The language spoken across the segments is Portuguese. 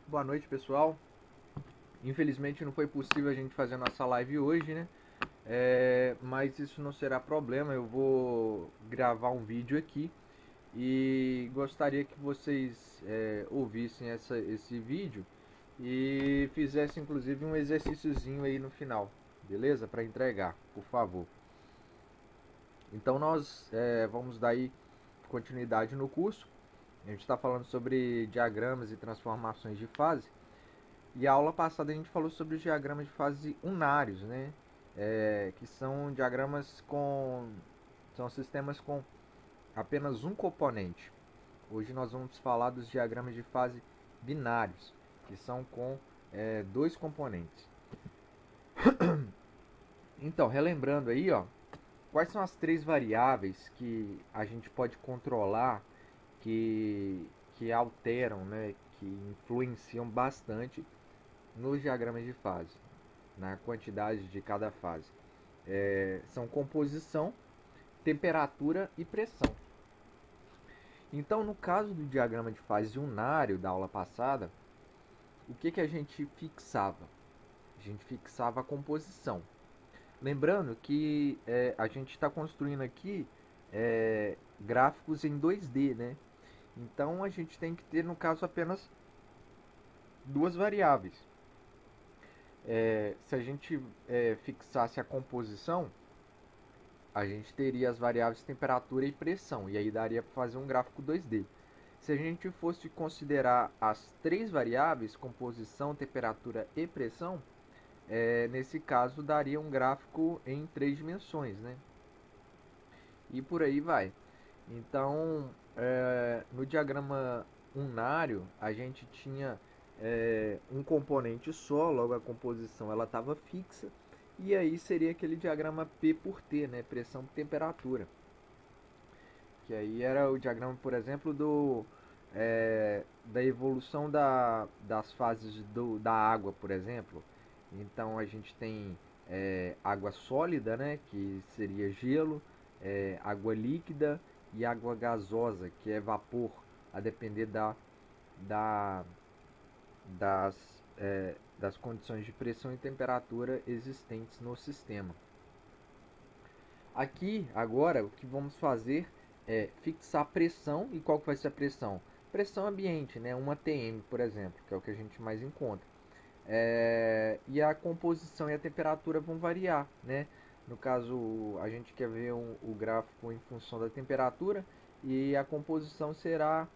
Boa noite, pessoal. Infelizmente não foi possível a gente fazer a nossa live hoje, né? Mas isso não será problema. Eu vou gravar um vídeo aqui e gostaria que vocês ouvissem esse vídeo e fizessem inclusive um exercíciozinho aí no final, beleza? Para entregar, por favor. Então nós vamos dar aí continuidade no curso. A gente está falando sobre diagramas e transformações de fase. E a aula passada a gente falou sobre os diagramas de fase unários, né? Que são diagramas são sistemas com apenas um componente. Hoje nós vamos falar dos diagramas de fase binários, que são com dois componentes. Então, relembrando aí, ó, quais são as três variáveis que a gente pode controlar, que alteram, né, que influenciam bastante nos diagramas de fase, na quantidade de cada fase. São composição, temperatura e pressão. Então, no caso do diagrama de fase unário da aula passada, o que a gente fixava? A gente fixava a composição. Lembrando que a gente está construindo aqui gráficos em 2D, né? Então, a gente tem que ter, no caso, apenas duas variáveis. Se a gente fixasse a composição, a gente teria as variáveis temperatura e pressão, e aí daria para fazer um gráfico 2D. Se a gente fosse considerar as três variáveis, composição, temperatura e pressão, nesse caso daria um gráfico em três dimensões, né? E por aí vai. Então, no diagrama unário, a gente tinha um componente só, logo a composição ela estava fixa, e aí seria aquele diagrama P por T, né? Pressão por temperatura. Que aí era o diagrama, por exemplo, da evolução das fases da água, por exemplo. Então a gente tem água sólida, né? Que seria gelo, água líquida e água gasosa, que é vapor, a depender da, das condições de pressão e temperatura existentes no sistema. Aqui, agora, o que vamos fazer é fixar pressão. E qual que vai ser a pressão? Pressão ambiente, né? 1 atm, por exemplo, que é o que a gente mais encontra. E a composição e a temperatura vão variar, né? No caso, a gente quer ver o gráfico em função da temperatura, e a composição será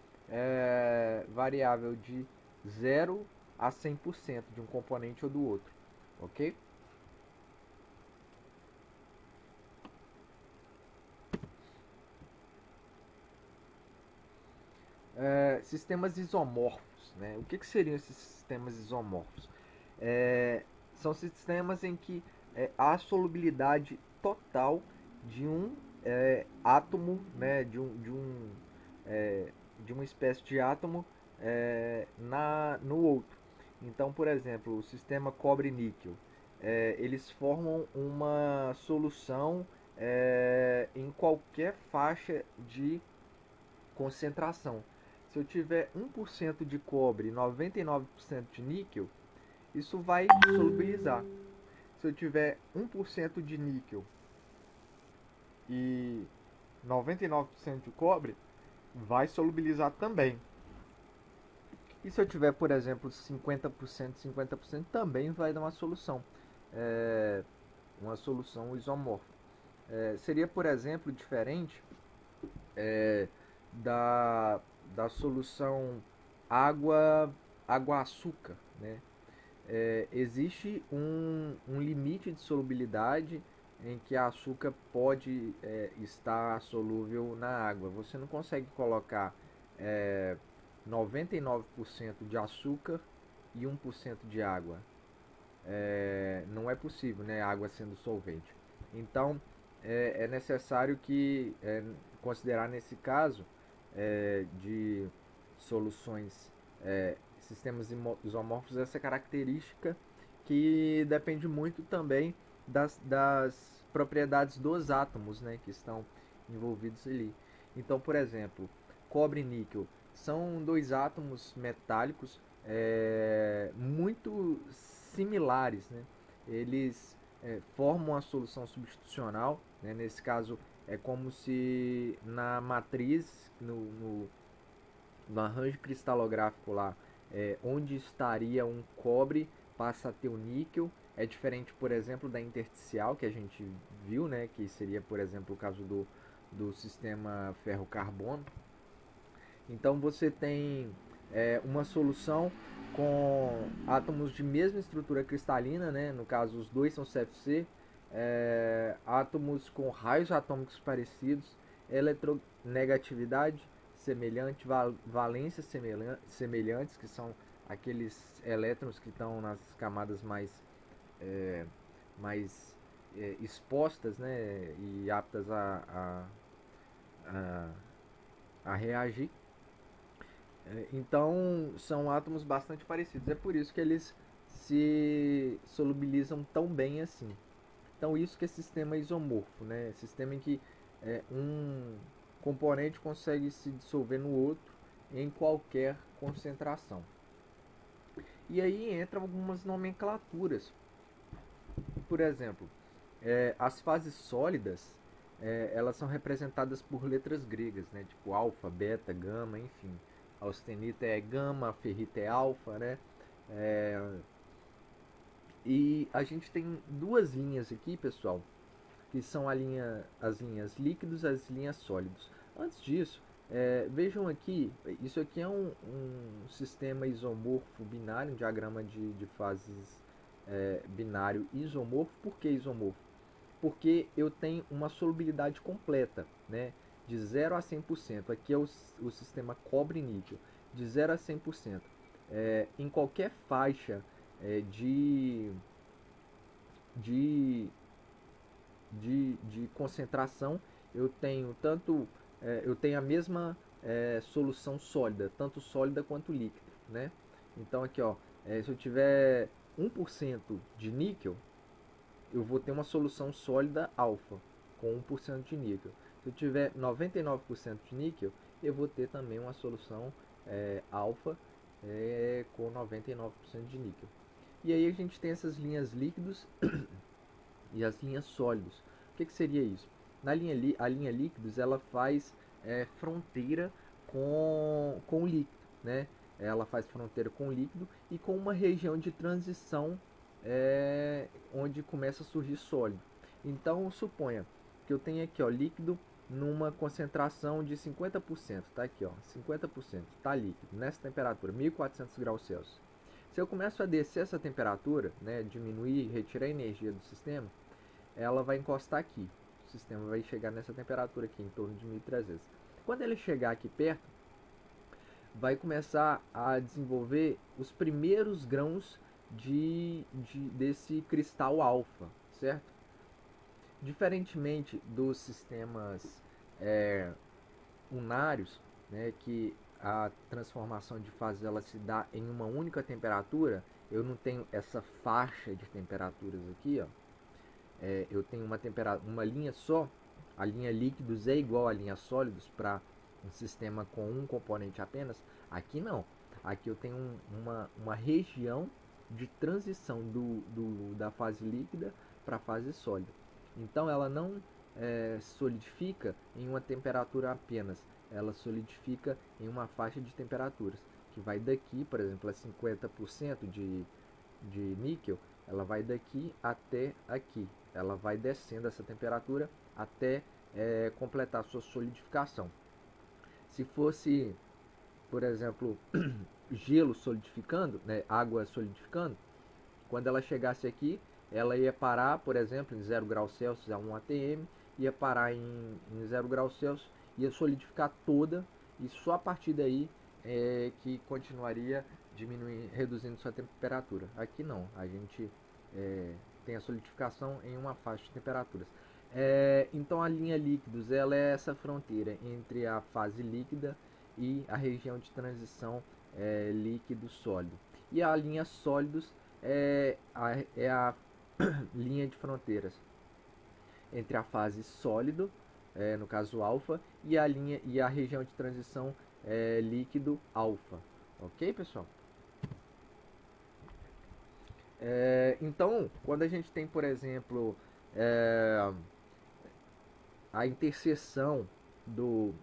variável de 0 a 100% de um componente ou do outro, ok? Sistemas isomorfos, né? O que seriam esses sistemas isomorfos? São sistemas em que há solubilidade total de um átomo, né? De uma espécie de átomo no outro. Então, por exemplo, o sistema cobre-níquel, eles formam uma solução em qualquer faixa de concentração. Se eu tiver 1% de cobre e 99% de níquel, isso vai solubilizar. Se eu tiver 1% de níquel e 99% de cobre, vai solubilizar também. E se eu tiver, por exemplo, 50%, 50%, também vai dar uma solução isomorfa. Seria, por exemplo, diferente da, da solução água-açúcar, né? Existe um limite de solubilidade em que a açúcar pode estar solúvel na água. Você não consegue colocar 99% de açúcar e 1% de água. Não é possível, né? A água sendo solvente. Então, é necessário considerar nesse caso de soluções, sistemas isomorfos, essa característica que depende muito também das propriedades dos átomos, né, que estão envolvidos ali. Então, por exemplo, cobre e níquel são dois átomos metálicos muito similares, né? Eles formam uma solução substitucional, né? Nesse caso é como se na matriz, no arranjo cristalográfico lá, onde estaria um cobre, passa a ter o níquel. É diferente, por exemplo, da intersticial que a gente viu, né? Que seria, por exemplo, o caso do sistema ferro-carbono. Então você tem uma solução com átomos de mesma estrutura cristalina, né? No caso os dois são CFC, átomos com raios atômicos parecidos, eletronegatividade semelhante, valências semelhantes, que são aqueles elétrons que estão nas camadas mais expostas, né? E aptas a, a reagir. Então são átomos bastante parecidos. É por isso que eles se solubilizam tão bem assim. Então isso que é sistema isomorfo, né? Sistema em que um componente consegue se dissolver no outro em qualquer concentração. E aí entram algumas nomenclaturas. Por exemplo, as fases sólidas, elas são representadas por letras gregas, né? Tipo alfa, beta, gama, enfim. A austenita é gama, a ferrita é alfa, né? E a gente tem duas linhas aqui, pessoal, que são as linhas líquidos e as linhas sólidos. Antes disso, vejam aqui, isso aqui é um sistema isomorfo binário, um diagrama de fases binário isomorfo. Por que isomorfo? Porque eu tenho uma solubilidade completa, né? De 0 a 100%. Aqui é o sistema cobre-níquel, de 0 a 100%. Em qualquer faixa de, de, de concentração, eu tenho eu tenho a mesma solução sólida, tanto sólida quanto líquida, né? Então aqui, ó, se eu tiver 1% de níquel, eu vou ter uma solução sólida alfa com 1% de níquel. Se eu tiver 99% de níquel, eu vou ter também uma solução alfa com 99% de níquel. E aí a gente tem essas linhas líquidos e as linhas sólidos. O que seria isso? A linha líquidos ela faz fronteira com o líquido, né? Ela faz fronteira com o líquido e com uma região de transição onde começa a surgir sólido. Então suponha que eu tenho aqui, ó, líquido numa concentração de 50%, tá aqui, ó, 50%, tá líquido nessa temperatura, 1400 graus Celsius. Se eu começo a descer essa temperatura, né, diminuir, retirar a energia do sistema, ela vai encostar aqui. O sistema vai chegar nessa temperatura aqui, em torno de 1300. Quando ele chegar aqui perto, vai começar a desenvolver os primeiros grãos desse cristal alfa, certo? Diferentemente dos sistemas unários, né, que a transformação de fases ela se dá em uma única temperatura, eu não tenho essa faixa de temperaturas aqui, ó. Eu tenho uma linha só, a linha líquidos é igual à linha sólidos para um sistema com um componente apenas. Aqui não, aqui eu tenho uma região de transição da fase líquida para a fase sólida. Então ela não solidifica em uma temperatura apenas, ela solidifica em uma faixa de temperaturas, que vai daqui, por exemplo, a 50% de níquel, ela vai daqui até aqui. Ela vai descendo essa temperatura até completar sua solidificação. Se fosse, por exemplo, gelo solidificando, né, água solidificando, quando ela chegasse aqui, ela ia parar, por exemplo, em 0 graus Celsius a 1 atm, ia parar em 0 graus Celsius, ia solidificar toda, e só a partir daí que continuaria diminuindo, reduzindo sua temperatura. Aqui não, a gente tem a solidificação em uma faixa de temperaturas. Então a linha líquidos ela é essa fronteira entre a fase líquida e a região de transição líquido-sólido. E a linha sólidos é a linha de fronteiras entre a fase sólido, no caso alfa, e a região de transição líquido alfa. Ok, pessoal? Então, quando a gente tem, por exemplo, é, a interseção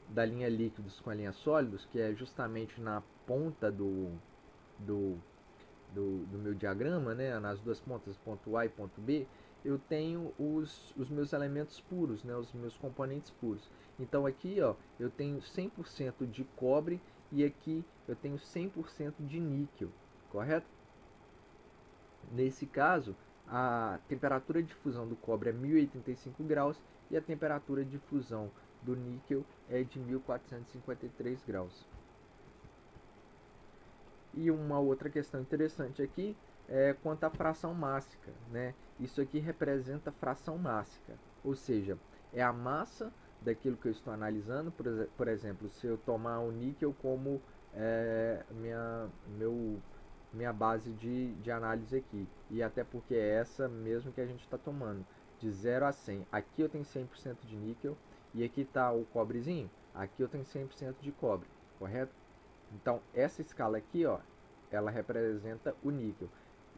da linha líquidos com a linha sólidos, que é justamente na ponta do, do meu diagrama, né, nas duas pontas, ponto A e ponto B, eu tenho os meus elementos puros, né, os meus componentes puros. Então aqui ó, eu tenho 100% de cobre e aqui eu tenho 100% de níquel, correto? Nesse caso, a temperatura de fusão do cobre é 1085 graus e a temperatura de fusão do níquel é de 1453 graus. E uma outra questão interessante aqui é quanto à fração mássica, né? Isso aqui representa fração mássica, ou seja, é a massa daquilo que eu estou analisando. Por exemplo, se eu tomar o níquel como minha base de análise aqui, e até porque é essa mesmo que a gente está tomando, de 0 a 100. Aqui eu tenho 100% de níquel e aqui está o cobrezinho, aqui eu tenho 100% de cobre, correto? Então, essa escala aqui, ó, ela representa o níquel.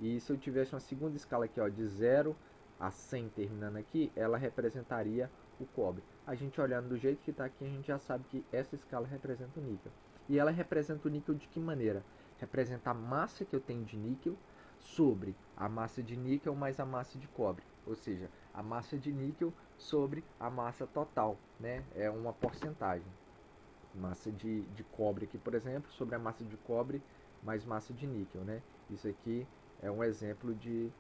E se eu tivesse uma segunda escala aqui, ó, de 0 a 100 terminando aqui, ela representaria o cobre. A gente olhando do jeito que está aqui, a gente já sabe que essa escala representa o níquel. E ela representa o níquel de que maneira? Representa a massa que eu tenho de níquel sobre a massa de níquel mais a massa de cobre. Ou seja, a massa de níquel sobre a massa total, né? É uma porcentagem. Massa de cobre aqui, por exemplo, sobre a massa de cobre mais massa de níquel, né? Isso aqui é um exemplo de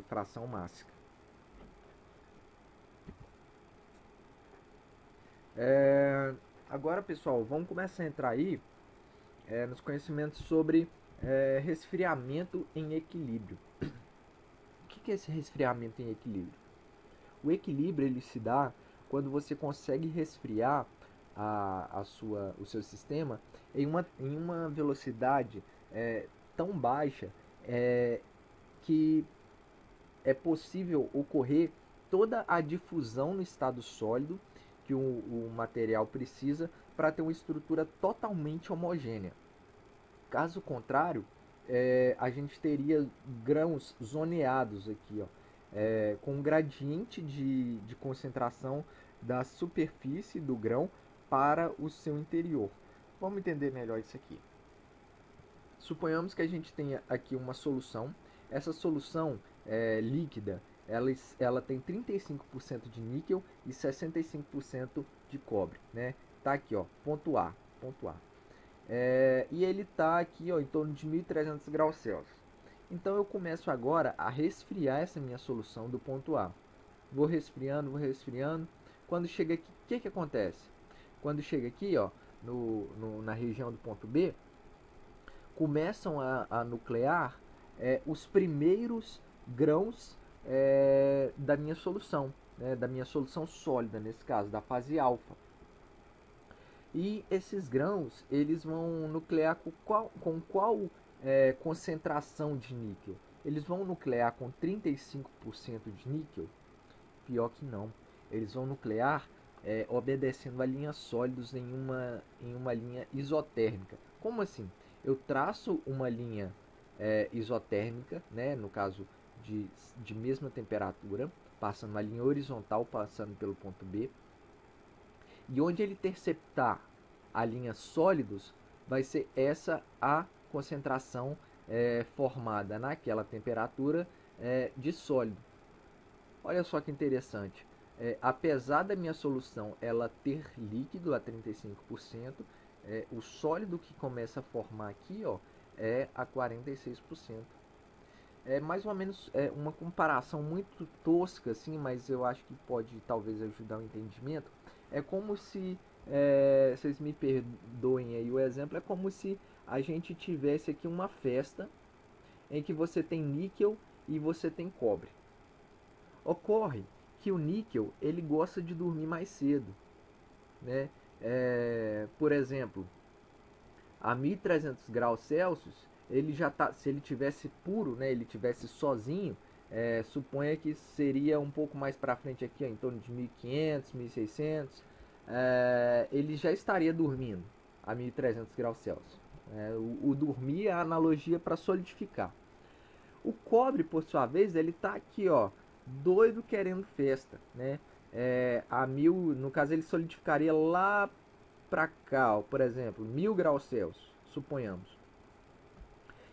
fração mássica. Agora, pessoal, vamos começar a entrar aí nos conhecimentos sobre resfriamento em equilíbrio. O que é esse resfriamento em equilíbrio? O equilíbrio ele se dá quando você consegue resfriar o seu sistema em uma velocidade tão baixa que é possível ocorrer toda a difusão no estado sólido que o material precisa para ter uma estrutura totalmente homogênea. Caso contrário, a gente teria grãos zoneados aqui, ó, com um gradiente de concentração da superfície do grão para o seu interior. Vamos entender melhor isso aqui. Suponhamos que a gente tenha aqui uma solução. Essa solução líquida, ela tem 35% de níquel e 65% de cobre, né? Tá aqui, ó, ponto A, ponto A. E ele está aqui, ó, em torno de 1300 graus Celsius. Então eu começo agora a resfriar essa minha solução do ponto A. Vou resfriando, vou resfriando. Quando chega aqui, o que acontece? Quando chega aqui, ó, na região do ponto B, começam a nuclear os primeiros grãos da minha solução, né, da minha solução sólida, nesse caso, da fase alfa. E esses grãos, eles vão nuclear com qual concentração de níquel? Eles vão nuclear com 35% de níquel? Pior que não. Eles vão nuclear obedecendo a linhas sólidos em uma linha isotérmica. Como assim? Eu traço uma linha isotérmica, né, no caso de mesma temperatura, passando uma linha horizontal, passando pelo ponto B. E onde ele interceptar a linha sólidos, vai ser essa a concentração formada naquela temperatura de sólido. Olha só que interessante. Apesar da minha solução ela ter líquido a 35%, o sólido que começa a formar aqui, ó, é a 46%. É mais ou menos uma comparação muito tosca, assim, mas eu acho que pode talvez ajudar o entendimento. É como se, vocês me perdoem aí o exemplo, é como se a gente tivesse aqui uma festa em que você tem níquel e você tem cobre. Ocorre que o níquel ele gosta de dormir mais cedo, né? Por exemplo, a 1300 graus Celsius, ele já tá, se ele tivesse puro, né, ele tivesse sozinho, suponha que seria um pouco mais para frente aqui, ó, em torno de 1500, 1600, ele já estaria dormindo a 1300 graus Celsius. O dormir é a analogia para solidificar. O cobre, por sua vez, ele tá aqui, ó, doido querendo festa, né? A 1000, no caso, ele solidificaria lá para cá, ó, por exemplo, 1000 graus Celsius, suponhamos.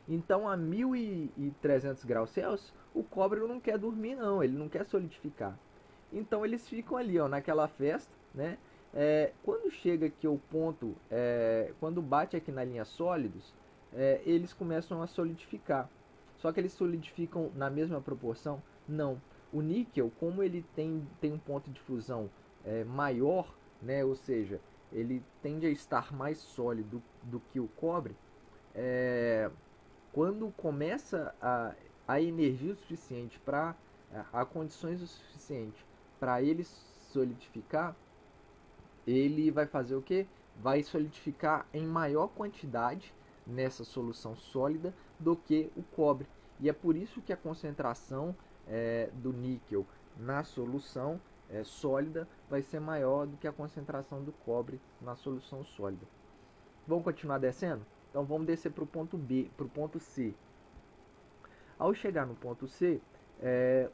Então, a 1300 graus Celsius, o cobre não quer dormir, não, ele não quer solidificar. Então, eles ficam ali, ó, naquela festa, né? Quando chega aqui o ponto, quando bate aqui na linha sólidos, eles começam a solidificar. Só que eles solidificam na mesma proporção? Não. O níquel, como ele tem um ponto de fusão maior, né? Ou seja, ele tende a estar mais sólido do que o cobre, quando começa a energia suficiente para a condições o suficiente para ele solidificar, ele vai fazer o que? Vai solidificar em maior quantidade nessa solução sólida do que o cobre. E é por isso que a concentração do níquel na solução sólida vai ser maior do que a concentração do cobre na solução sólida. Vamos continuar descendo? Então vamos descer para o ponto B, para o ponto C. Ao chegar no ponto C,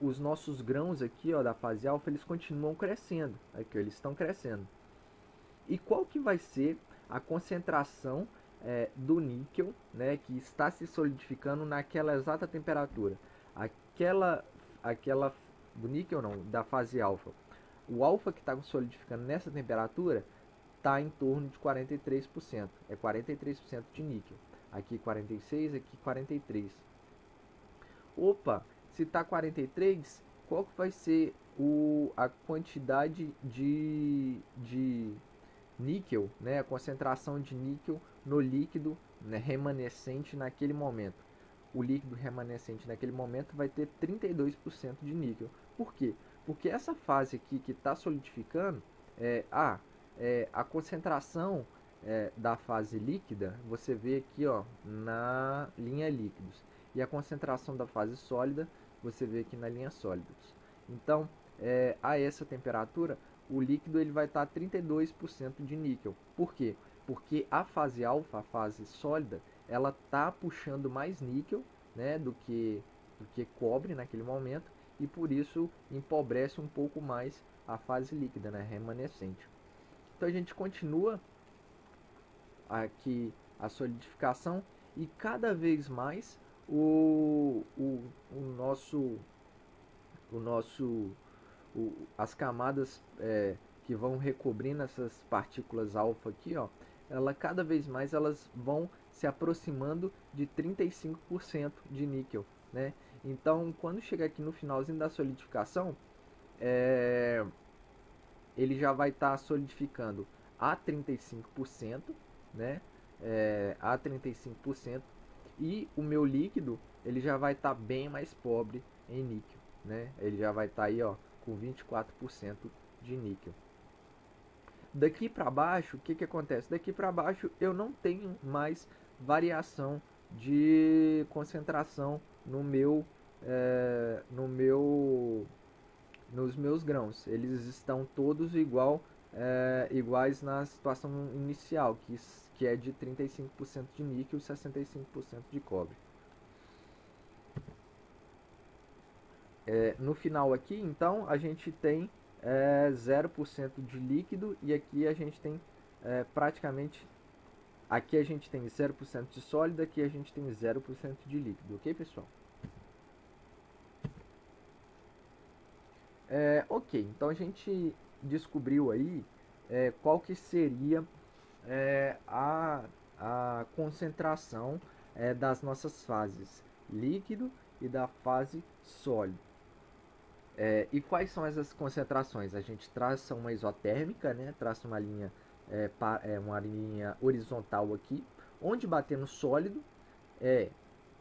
os nossos grãos aqui, ó, da fase alfa, eles continuam crescendo. Aqui, ó, eles estão crescendo. E qual que vai ser a concentração do níquel, né, que está se solidificando naquela exata temperatura? Aquela do níquel não, da fase alfa. O alfa que está solidificando nessa temperatura está em torno de 43%. É 43% de níquel. Aqui 46%, aqui 43%. Opa, se está 43%, qual que vai ser a quantidade de níquel, né, a concentração de níquel no líquido, né, remanescente naquele momento? O líquido remanescente naquele momento vai ter 32% de níquel. Por quê? Porque essa fase aqui que está solidificando, a concentração da fase líquida, você vê aqui, ó, na linha líquidos. E a concentração da fase sólida, você vê aqui na linha sólidos. Então, a essa temperatura, o líquido ele vai estar 32% de níquel. Por quê? Porque a fase alfa, a fase sólida, ela está puxando mais níquel, né, do que cobre naquele momento, e por isso empobrece um pouco mais a fase líquida, né, remanescente. Então a gente continua aqui a solidificação e cada vez mais as camadas que vão recobrindo essas partículas alfa aqui, ó, cada vez mais elas vão se aproximando de 35% de níquel, né? Então, quando chegar aqui no finalzinho da solidificação, ele já vai estar solidificando a 35%, né? A 35%, e o meu líquido ele já vai estar bem mais pobre em níquel, né? Ele já vai estar aí, ó, com 24% de níquel. Daqui para baixo, o que que acontece? Daqui para baixo eu não tenho mais variação de concentração nos meus grãos. Eles estão todos iguais na situação inicial, que é de 35% de níquel e 65% de cobre. No final aqui, então, a gente tem 0% de líquido e aqui a gente tem praticamente... Aqui a gente tem 0% de sólido, aqui a gente tem 0% de líquido, ok, pessoal? Ok, então a gente descobriu aí qual que seria a concentração das nossas fases líquido e da fase sólido. E quais são essas concentrações? A gente traça uma isotérmica, né? Traça uma linha horizontal aqui, onde bater no sólido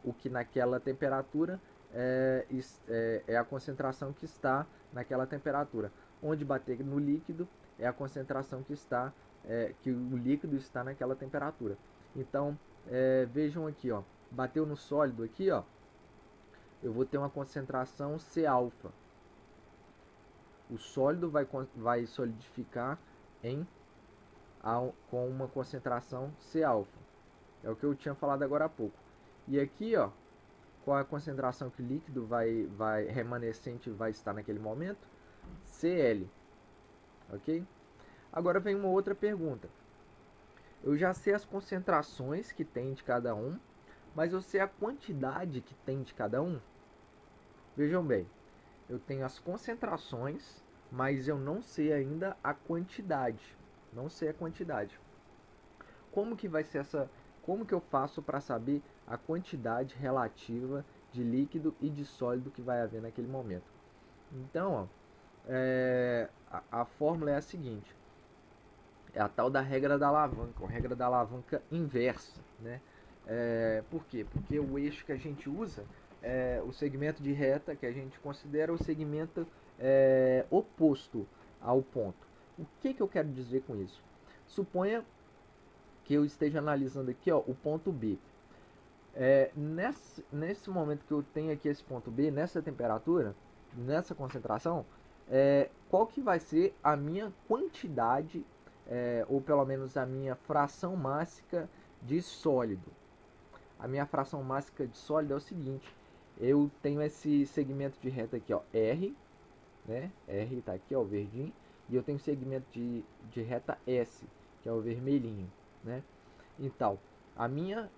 o que naquela temperatura é a concentração que está naquela temperatura. Onde bater no líquido é a concentração que o líquido está naquela temperatura. Então, vejam aqui, ó, bateu no sólido aqui, ó, eu vou ter uma concentração C alfa. O sólido vai solidificar com uma concentração C alfa. É o que eu tinha falado agora há pouco. E aqui, ó, qual a concentração que o líquido remanescente vai estar naquele momento? Cl, ok? Agora vem uma outra pergunta. Eu já sei as concentrações que tem de cada um, mas eu sei a quantidade que tem de cada um? Vejam bem, eu tenho as concentrações, mas eu não sei ainda a quantidade. Não sei a quantidade. Como que vai ser como que eu faço para saber a quantidade relativa de líquido e de sólido que vai haver naquele momento? Então, ó, a fórmula é a seguinte: é a tal da regra da alavanca, ou regra da alavanca inversa, né? Por quê? Porque o eixo que a gente usa, o segmento de reta que a gente considera o segmento oposto ao ponto. O que eu quero dizer com isso? Suponha que eu esteja analisando aqui, ó, o ponto B. Nesse momento que eu tenho aqui esse ponto B, nessa temperatura, nessa concentração, qual que vai ser a minha quantidade, ou pelo menos a minha fração mássica de sólido? A minha fração mássica de sólido é o seguinte: eu tenho esse segmento de reta aqui, ó, R, né? R está aqui, ó, o verdinho, e eu tenho segmento de reta S, que é o vermelhinho, né? Então, a minha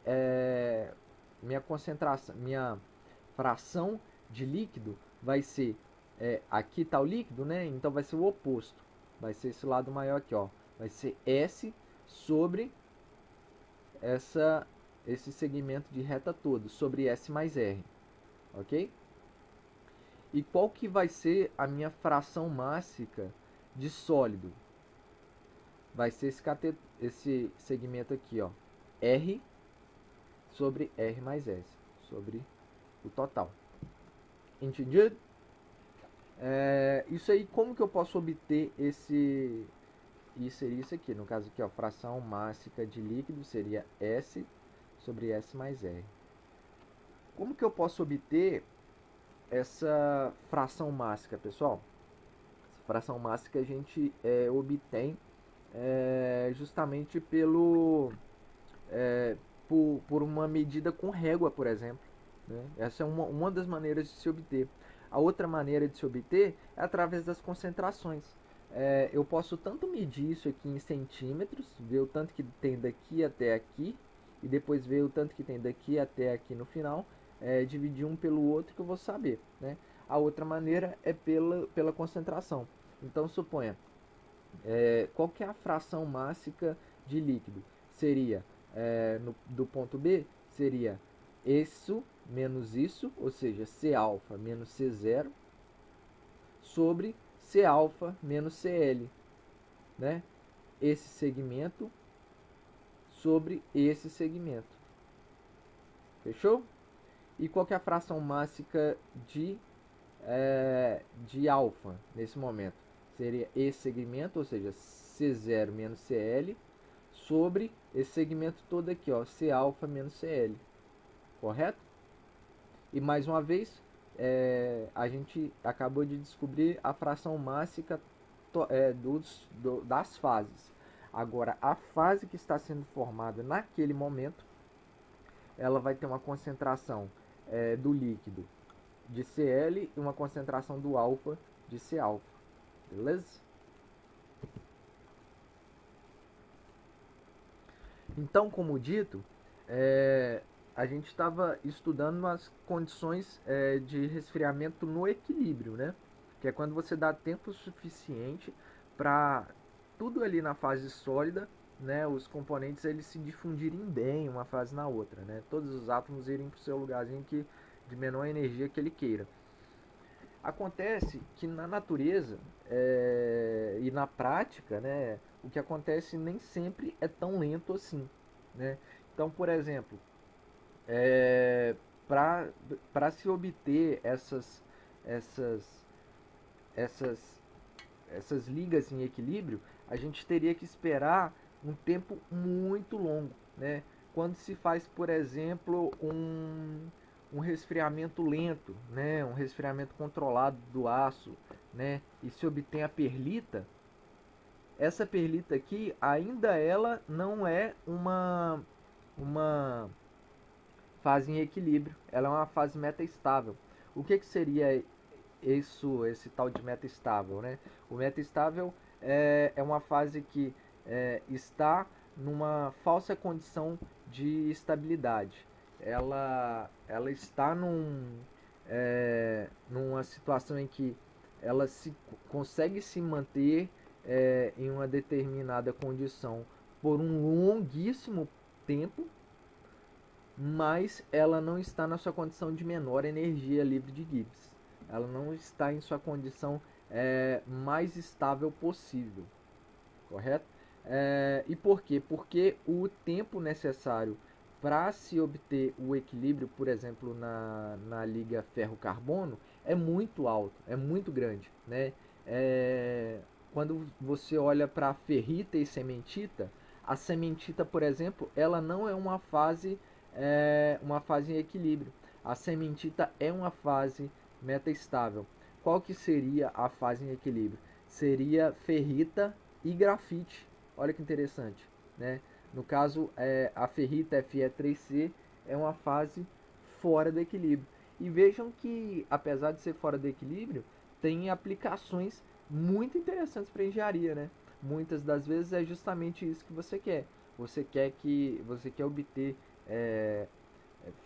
concentração, minha fração de líquido vai ser, aqui está o líquido, né? Então vai ser o oposto, vai ser esse lado maior aqui, ó, vai ser S sobre esse segmento de reta todo, sobre S mais R, ok? E qual que vai ser a minha fração mássica de sólido? Vai ser esse segmento aqui, ó, R sobre R mais S, sobre o total. Entendido? Isso aí, como que eu posso obter esse... Isso seria isso aqui, no caso aqui, ó, fração mássica de líquido seria S sobre S mais R. Como que eu posso obter essa fração mássica, pessoal? Essa fração mássica a gente obtém justamente por uma medida com régua, por exemplo, né? Essa é uma das maneiras de se obter. A outra maneira de se obter é através das concentrações. Eu posso tanto medir isso aqui em centímetros, ver o tanto que tem daqui até aqui, e depois ver o tanto que tem daqui até aqui no final, dividir um pelo outro que eu vou saber, né? A outra maneira é pela concentração. Então, suponha, qual que é a fração mássica de líquido? Seria, do ponto B, seria isso menos isso, ou seja, C alfa menos C0, sobre C alfa menos CL, né? Esse segmento sobre esse segmento. Fechou? E qual que é a fração mássica de alfa nesse momento? Seria esse segmento, ou seja, C0 menos CL, sobre esse segmento todo aqui, ó, C alfa menos CL. Correto? E mais uma vez, a gente acabou de descobrir a fração mássica das fases. Agora, a fase que está sendo formada naquele momento, ela vai ter uma concentração do líquido de Cl e uma concentração do alfa de C alfa. Beleza? Então, como dito, a gente estava estudando as condições de resfriamento no equilíbrio, né? Que é quando você dá tempo suficiente para tudo ali na fase sólida, né? Os componentes eles se difundirem bem uma fase na outra, né? Todos os átomos irem para o seu lugarzinho de menor energia que ele queira. Acontece que na natureza e na prática, né, o que acontece nem sempre é tão lento assim, né? Então, por exemplo, para se obter essas, essas, essas ligas em equilíbrio, a gente teria que esperar um tempo muito longo, né? Quando se faz, por exemplo, um resfriamento lento, né? Um resfriamento controlado do aço, né? E se obtém a perlita, essa perlita aqui ainda ela não é uma fase em equilíbrio, ela é uma fase metaestável. O que seria isso, esse tal de metaestável, né? O metaestável é uma fase que está numa falsa condição de estabilidade. Ela está numa situação em que ela consegue se manter em uma determinada condição por um longuíssimo tempo, mas ela não está na sua condição de menor energia livre de Gibbs. Ela não está em sua condição mais estável possível, correto? E por quê? Porque o tempo necessário para se obter o equilíbrio, por exemplo, na liga ferro-carbono, é muito alto, é muito grande, né? Quando você olha para ferrita e sementita, a sementita, por exemplo, ela não é uma fase em equilíbrio. A sementita é uma fase metaestável. Qual que seria a fase em equilíbrio? Seria ferrita e grafite. Olha que interessante, né? No caso, a ferrita Fe3C é uma fase fora do equilíbrio. E vejam que, apesar de ser fora do equilíbrio, tem aplicações muito interessantes para engenharia, né? Muitas das vezes é justamente isso que você quer. Você quer obter é,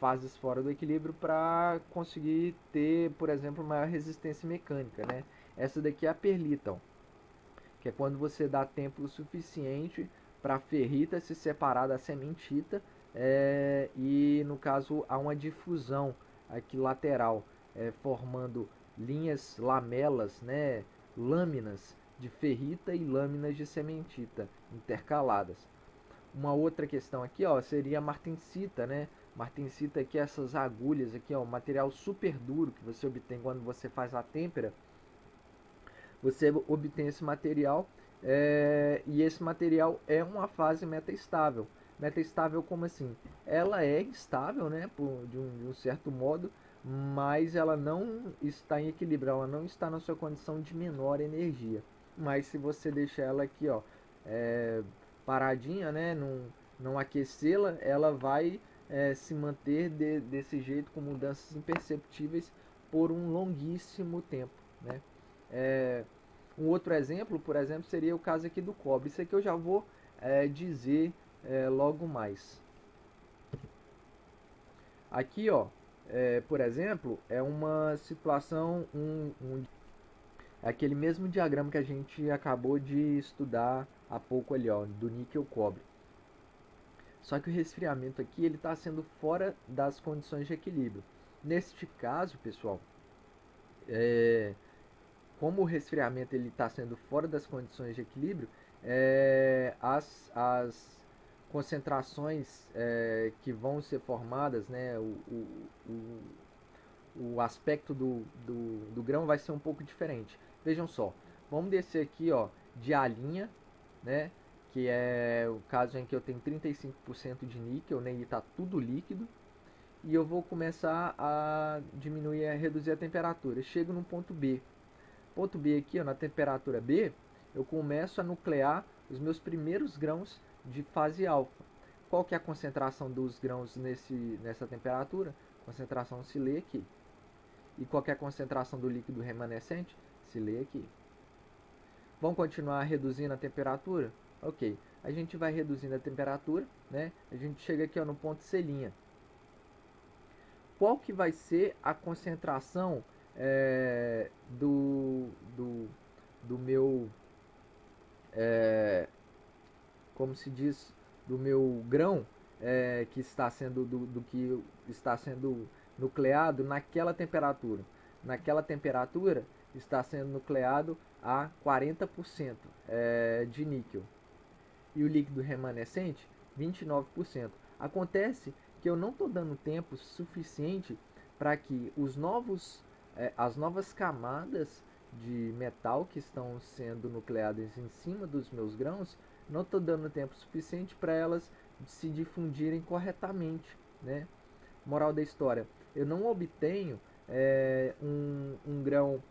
fases fora do equilíbrio para conseguir ter, por exemplo, maior resistência mecânica, né? Essa daqui é a perlita, ó, que é quando você dá tempo suficiente para a ferrita se separar da sementita e no caso há uma difusão aqui lateral, formando linhas, lamelas, né, lâminas de ferrita e lâminas de sementita intercaladas. Uma outra questão aqui, ó, seria a martensita, né? Martensita aqui, essas agulhas aqui, ó, um material super duro que você obtém quando você faz a têmpera. Você obtém esse material e esse material é uma fase metaestável. Metaestável como assim? Ela é estável, né, de um certo modo, mas ela não está em equilíbrio, ela não está na sua condição de menor energia. Mas se você deixar ela aqui, ó, paradinha, né, não aquecê-la, ela vai se manter desse jeito com mudanças imperceptíveis por um longuíssimo tempo, né? É, um outro exemplo, por exemplo, seria o caso aqui do cobre. Isso aqui eu já vou dizer logo mais. Aqui, ó, por exemplo, é uma situação, aquele mesmo diagrama que a gente acabou de estudar há pouco ali, ó, do níquel cobre. Só que o resfriamento aqui ele está sendo fora das condições de equilíbrio. Neste caso, pessoal, como o resfriamento ele está sendo fora das condições de equilíbrio, as concentrações que vão ser formadas, né, o aspecto do grão vai ser um pouco diferente. Vejam só, vamos descer aqui, ó, de A', né, que é o caso em que eu tenho 35% de níquel, né, e está tudo líquido. E eu vou começar a diminuir, a reduzir a temperatura. Chego no ponto B. Ponto B aqui, ó, na temperatura B, eu começo a nuclear os meus primeiros grãos de fase alfa. Qual que é a concentração dos grãos nessa temperatura? Concentração se lê aqui. E qual que é a concentração do líquido remanescente? Se lê aqui. Vamos continuar reduzindo a temperatura? Ok. A gente vai reduzindo a temperatura, né? A gente chega aqui, ó, no ponto C'. Qual que vai ser a concentração do meu, como se diz, do meu grão que está sendo do que está sendo nucleado naquela temperatura. Naquela temperatura está sendo nucleado a 40% de níquel. E o líquido remanescente, 29%. Acontece que eu não estou dando tempo suficiente para que as novas camadas de metal que estão sendo nucleadas em cima dos meus grãos, não estou dando tempo suficiente para elas se difundirem corretamente, né? Moral da história, eu não obtenho um grão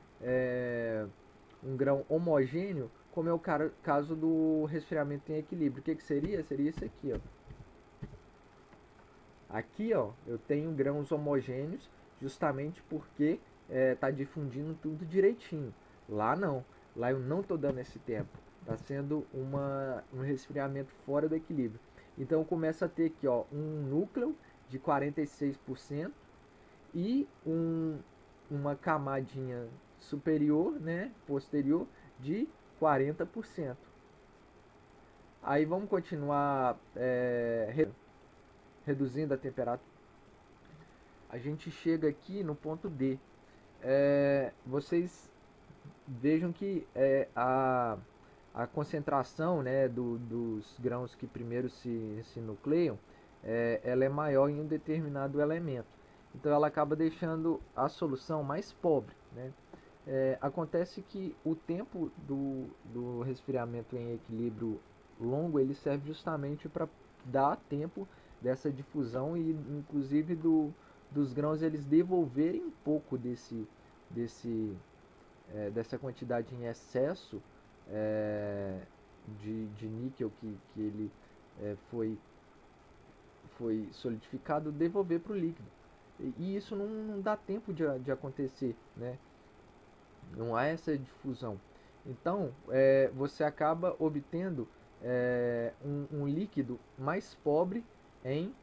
homogêneo, como é o caso do resfriamento em equilíbrio. O que seria? Seria isso aqui, ó. Aqui, ó, eu tenho grãos homogêneos justamente porque está difundindo tudo direitinho. Lá não. Lá eu não estou dando esse tempo. Está sendo um resfriamento fora do equilíbrio. Então eu começo a ter aqui, ó, um núcleo de 46% e uma camadinha superior, né, posterior, de 40%. Aí vamos continuar reduzindo a temperatura. A gente chega aqui no ponto D. Vocês vejam que a concentração, né, dos grãos que primeiro se nucleiam, ela é maior em um determinado elemento. Então ela acaba deixando a solução mais pobre, né? Acontece que o tempo do resfriamento em equilíbrio longo ele serve justamente para dar tempo dessa difusão e inclusive dos grãos eles devolverem um pouco dessa quantidade em excesso de níquel que ele foi solidificado, devolver para o líquido. E isso não dá tempo de acontecer, né? Não há essa difusão. Então, você acaba obtendo um líquido mais pobre em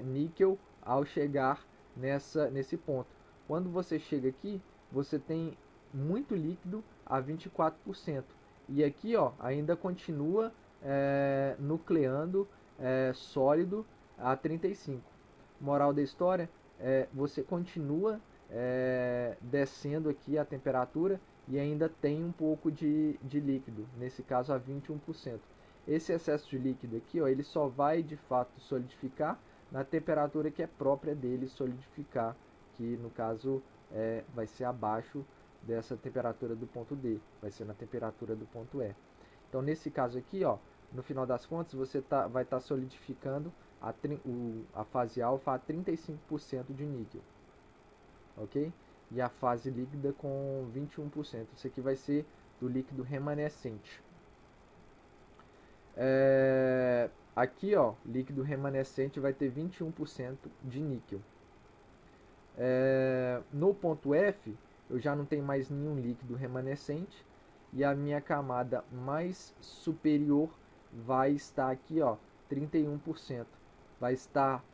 níquel ao chegar nesse ponto. Quando você chega aqui, você tem muito líquido a 24%. E aqui ó, ainda continua nucleando sólido a 35%. Moral da história, você continua descendo aqui a temperatura e ainda tem um pouco de líquido, nesse caso a 21%. Esse excesso de líquido aqui, ó, ele só vai de fato solidificar na temperatura que é própria dele solidificar, que no caso vai ser abaixo dessa temperatura do ponto D, vai ser na temperatura do ponto E. Então nesse caso aqui, ó, no final das contas, você vai estar solidificando a fase alfa a 35% de níquel, ok? E a fase líquida com 21%. Isso aqui vai ser do líquido remanescente. Aqui, ó, líquido remanescente vai ter 21% de níquel. No ponto F, eu já não tenho mais nenhum líquido remanescente e a minha camada mais superior vai estar aqui, ó, 31%. Vai estar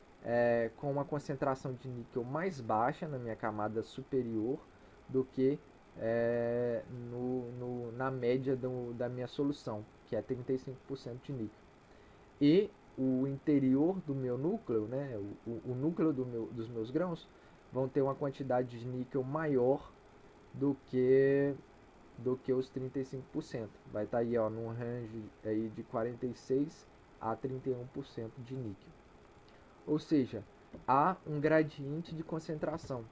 com uma concentração de níquel mais baixa na minha camada superior do que na média da minha solução, que é 35% de níquel. E o interior do meu núcleo, né, o núcleo dos meus grãos, vão ter uma quantidade de níquel maior do que os 35%. Vai estar aí, ó, num range aí de 46 a 31% de níquel. Ou seja, há um gradiente de concentração.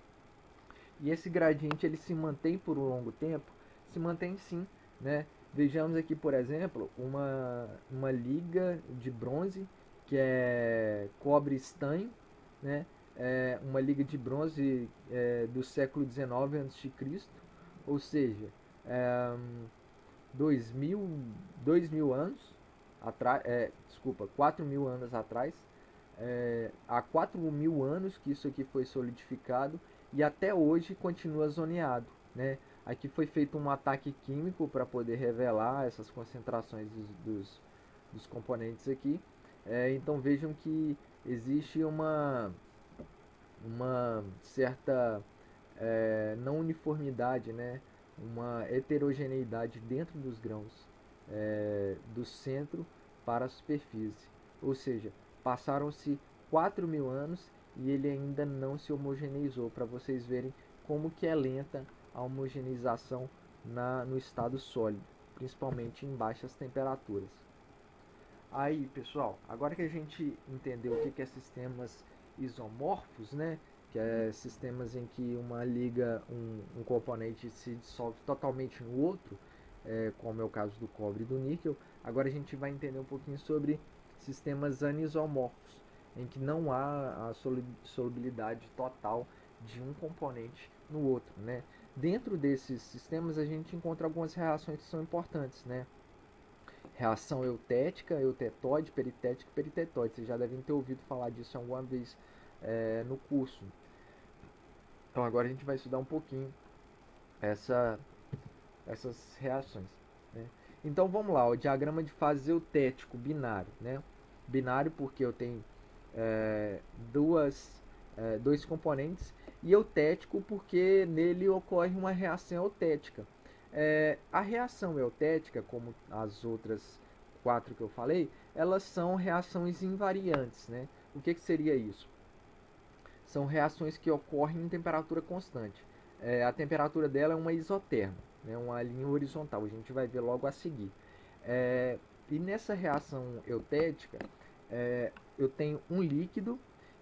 E esse gradiente ele se mantém por um longo tempo? Se mantém sim, né? Vejamos aqui, por exemplo, uma liga de bronze que é cobre estanho, né? Uma liga de bronze do século XIX a.C., ou seja, 2.000 anos atrás, 4.000 anos atrás, há 4.000 anos que isso aqui foi solidificado e até hoje continua zoneado, né? Aqui foi feito um ataque químico para poder revelar essas concentrações dos componentes aqui. Então vejam que existe uma certa não uniformidade, né? Uma heterogeneidade dentro dos grãos, do centro para a superfície. Ou seja, passaram-se 4.000 anos e ele ainda não se homogeneizou, para vocês verem como que é lenta a homogeneização no estado sólido, principalmente em baixas temperaturas. Aí, pessoal, agora que a gente entendeu o que é sistemas isomorfos, né, que é sistemas em que uma liga, um componente se dissolve totalmente no outro, como é o caso do cobre e do níquel, agora a gente vai entender um pouquinho sobre sistemas anisomorfos, em que não há a solubilidade total de um componente no outro, né? Dentro desses sistemas a gente encontra algumas reações que são importantes, né? Reação eutética, eutetóide, peritética e peritetóide. Vocês já devem ter ouvido falar disso alguma vez no curso. Então agora a gente vai estudar um pouquinho essa, essas reações, né? Então vamos lá, o diagrama de fase eutético binário, né? Binário porque eu tenho é, dois componentes, e eutético porque nele ocorre uma reação eutética. A reação eutética, como as outras quatro que eu falei, elas são reações invariantes, né? O que seria isso? São reações que ocorrem em temperatura constante. A temperatura dela é uma isoterma, né? Uma linha horizontal, a gente vai ver logo a seguir. E nessa reação eutética, eu tenho um líquido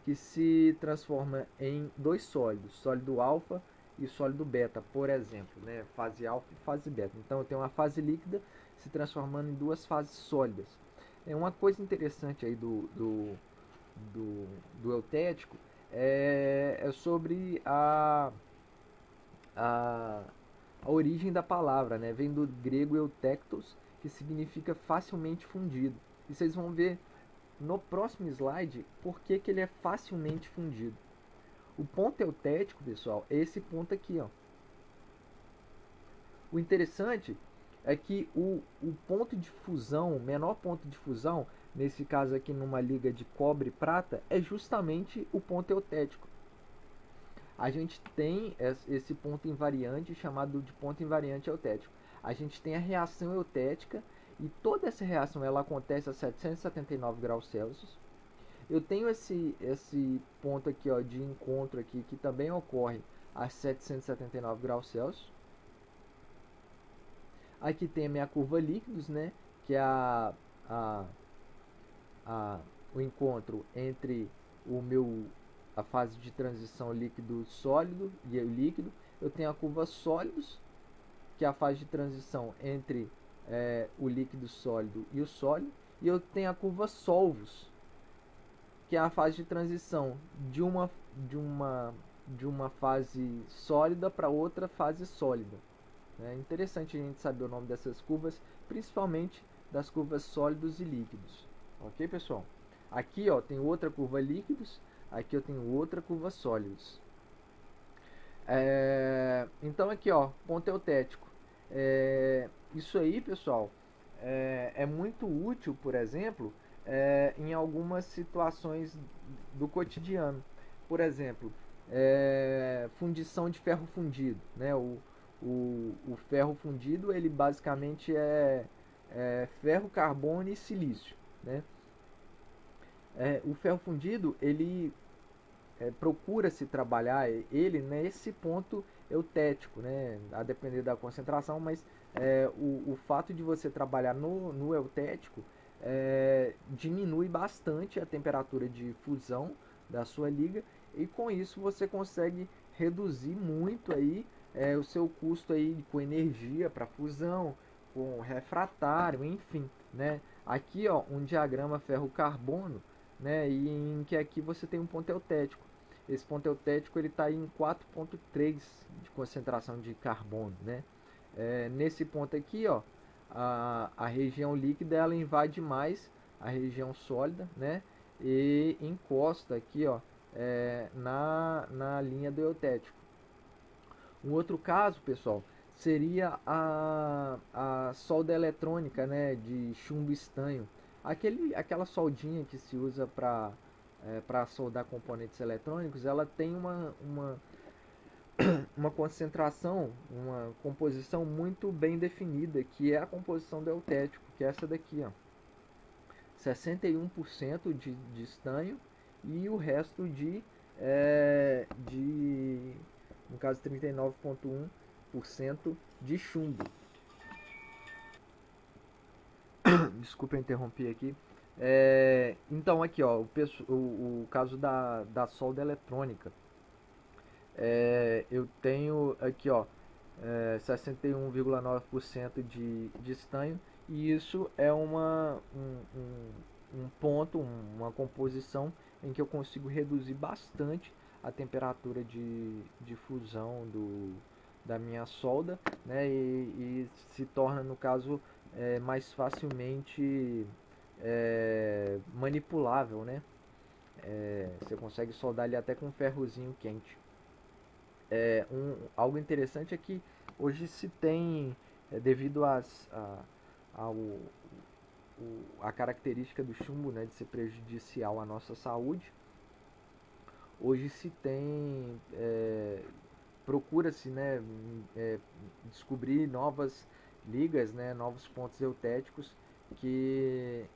que se transforma em dois sólidos, sólido alfa e sólido beta, por exemplo, né? Fase alfa e fase beta. Então eu tenho uma fase líquida se transformando em duas fases sólidas. Uma coisa interessante aí do eutético é sobre a, a origem da palavra, né? Vem do grego eutectos, que significa facilmente fundido. E vocês vão ver no próximo slide por que ele é facilmente fundido. O ponto eutético, pessoal, é esse ponto aqui, ó. O interessante é que o ponto de fusão, o menor ponto de fusão, nesse caso aqui numa liga de cobre e prata, é justamente o ponto eutético. A gente tem esse ponto invariante chamado de ponto invariante eutético. A gente tem a reação eutética e toda essa reação ela acontece a 779 graus Celsius. Eu tenho esse ponto aqui, ó, de encontro aqui que também ocorre a 779 graus Celsius. Aqui tem a minha curva líquidos, né, que é a, o encontro entre a fase de transição líquido sólido e o líquido. Eu tenho a curva sólidos, que é a fase de transição entre o líquido sólido e o sólido, e eu tenho a curva solvos, que é a fase de transição de uma fase sólida para outra fase sólida. É interessante a gente saber o nome dessas curvas, principalmente das curvas sólidos e líquidos. Ok, pessoal? Aqui, ó, tem outra curva líquidos, aqui eu tenho outra curva sólidos. Então aqui, ó, ponto eutético. Isso aí, pessoal, é muito útil, por exemplo, em algumas situações do cotidiano. Por exemplo, fundição de ferro fundido, né? O ferro fundido, ele basicamente é ferro, carbono e silício, né? O ferro fundido, ele procura-se trabalhar ele nesse ponto eutético, né? A depender da concentração, mas o fato de você trabalhar no eutético diminui bastante a temperatura de fusão da sua liga, e com isso você consegue reduzir muito aí o seu custo aí com energia para fusão, com refratário, enfim, né? Aqui, ó, um diagrama ferro-carbono, né? E em que aqui você tem um ponto eutético. Esse ponto eutético ele está em 4,3 de concentração de carbono, né? Nesse ponto aqui, ó, a região líquida ela invade mais a região sólida, né? E encosta aqui, ó, na linha do eutético. Um outro caso, pessoal, seria a solda eletrônica, né, de chumbo estanho. Aquela soldinha que se usa para soldar componentes eletrônicos, ela tem uma concentração, uma composição muito bem definida, que é a composição do eutético, que é essa daqui, ó. 61% de estanho e o resto no caso 39,1% de chumbo. Desculpa, eu interrompi aqui. Então aqui, ó, o caso da solda eletrônica. Eu tenho aqui, ó, 61,9% de estanho, e isso é um ponto, uma composição em que eu consigo reduzir bastante a temperatura de fusão da minha solda, né, e se torna, no caso, mais facilmente manipulável, né? Você consegue soldar ele até com um ferrozinho quente. Algo interessante é que hoje se tem, devido ao, a característica do chumbo, né, de ser prejudicial à nossa saúde, hoje se tem, procura-se, né, descobrir novas ligas, né, novos pontos eutéticos que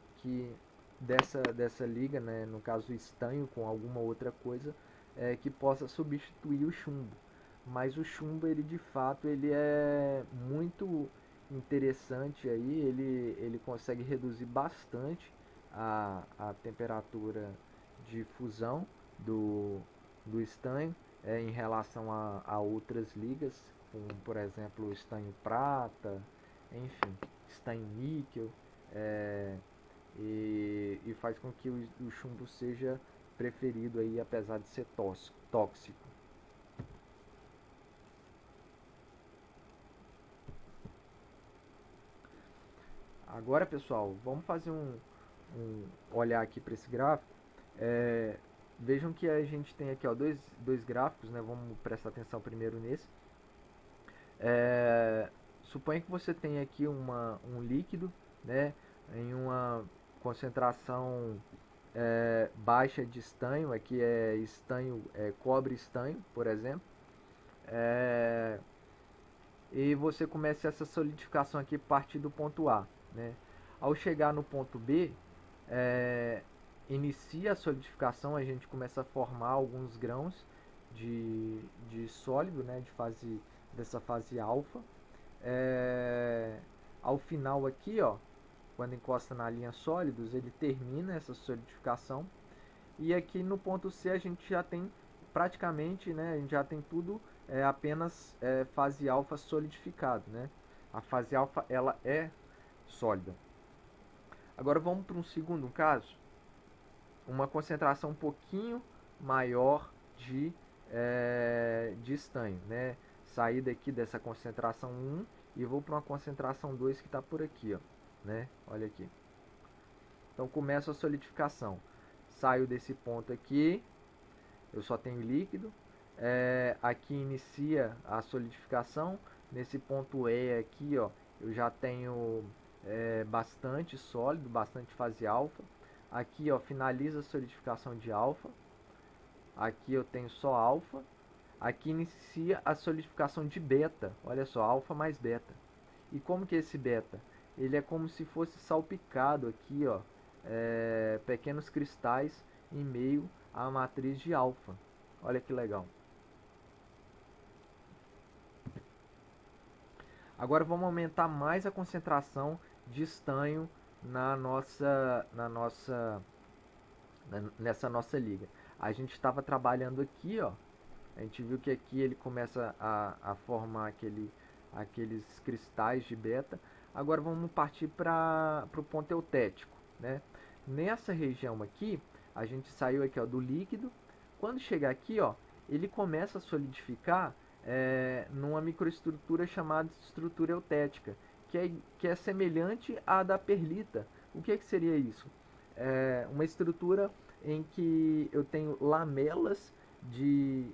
dessa liga, né, no caso o estanho com alguma outra coisa, que possa substituir o chumbo. Mas o chumbo, ele de fato, ele é muito interessante aí, ele consegue reduzir bastante a temperatura de fusão do estanho, em relação a outras ligas, como por exemplo o estanho prata, enfim, estanho níquel, e faz com que o chumbo seja preferido aí, apesar de ser tóxico. Agora, pessoal, vamos fazer um olhar aqui para esse gráfico. Vejam que a gente tem aqui, ó, dois gráficos, né? Vamos prestar atenção primeiro nesse. Suponha que você tem aqui um líquido, né, em uma concentração baixa de estanho. Aqui é estanho, cobre estanho, por exemplo. E você começa essa solidificação aqui a partir do ponto A, né? Ao chegar no ponto B, inicia a solidificação, a gente começa a formar alguns grãos de sólido, né, dessa fase alfa. Ao final aqui, ó, quando encosta na linha sólidos, ele termina essa solidificação. E aqui no ponto C a gente já tem praticamente, né, a gente já tem tudo apenas fase alfa solidificado, né? A fase alfa, ela é sólida. Agora vamos para um segundo caso, uma concentração um pouquinho maior de estanho, né? Sair daqui dessa concentração 1 e vou para uma concentração 2 que está por aqui, ó, né? Olha aqui. Então começa a solidificação. Saio desse ponto aqui, eu só tenho líquido. Aqui inicia a solidificação. Nesse ponto E aqui, ó, eu já tenho bastante sólido, bastante fase alfa. Aqui, ó, finaliza a solidificação de alfa. Aqui eu tenho só alfa. Aqui inicia a solidificação de beta. Olha só, alfa mais beta. E como que é esse beta? Ele é como se fosse salpicado aqui, ó, pequenos cristais em meio à matriz de alfa. Olha que legal. Agora vamos aumentar mais a concentração de estanho nessa nossa liga. A gente estava trabalhando aqui, ó. A gente viu que aqui ele começa a formar aqueles cristais de beta. Agora vamos partir para o ponto eutético, né? Nessa região aqui, a gente saiu aqui, ó, do líquido. Quando chegar aqui, ó, ele começa a solidificar numa microestrutura chamada estrutura eutética, que é semelhante à da perlita. O que seria isso? Uma estrutura em que eu tenho lamelas de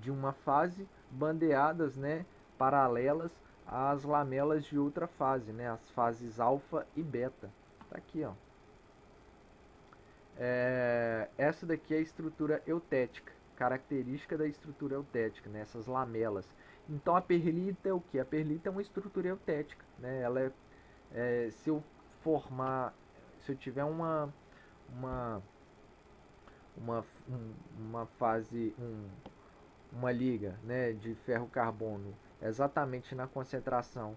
uma fase bandeadas, né, paralelas às lamelas de outra fase, né, as fases alfa e beta. Tá aqui, ó. Essa daqui é a estrutura eutética, característica da estrutura eutética, né, essas lamelas. Então a perlita é o que? A perlita é uma estrutura eutética, né? Ela se eu formar, se eu tiver uma uma fase, uma liga, né, de ferro-carbono exatamente na concentração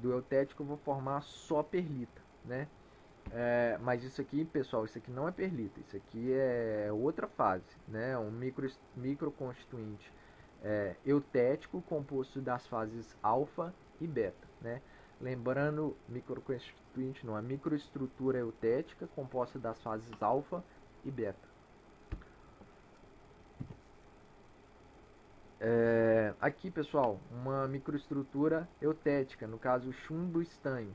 do eutético, eu vou formar só perlita, né? Mas isso aqui, pessoal, isso aqui não é perlita, isso aqui é outra fase, né? Um microconstituinte eutético composto das fases alfa e beta, né? Lembrando, microconstituinte não, a microestrutura eutética composta das fases alfa e beta. Aqui, pessoal, uma microestrutura eutética, no caso chumbo estanho.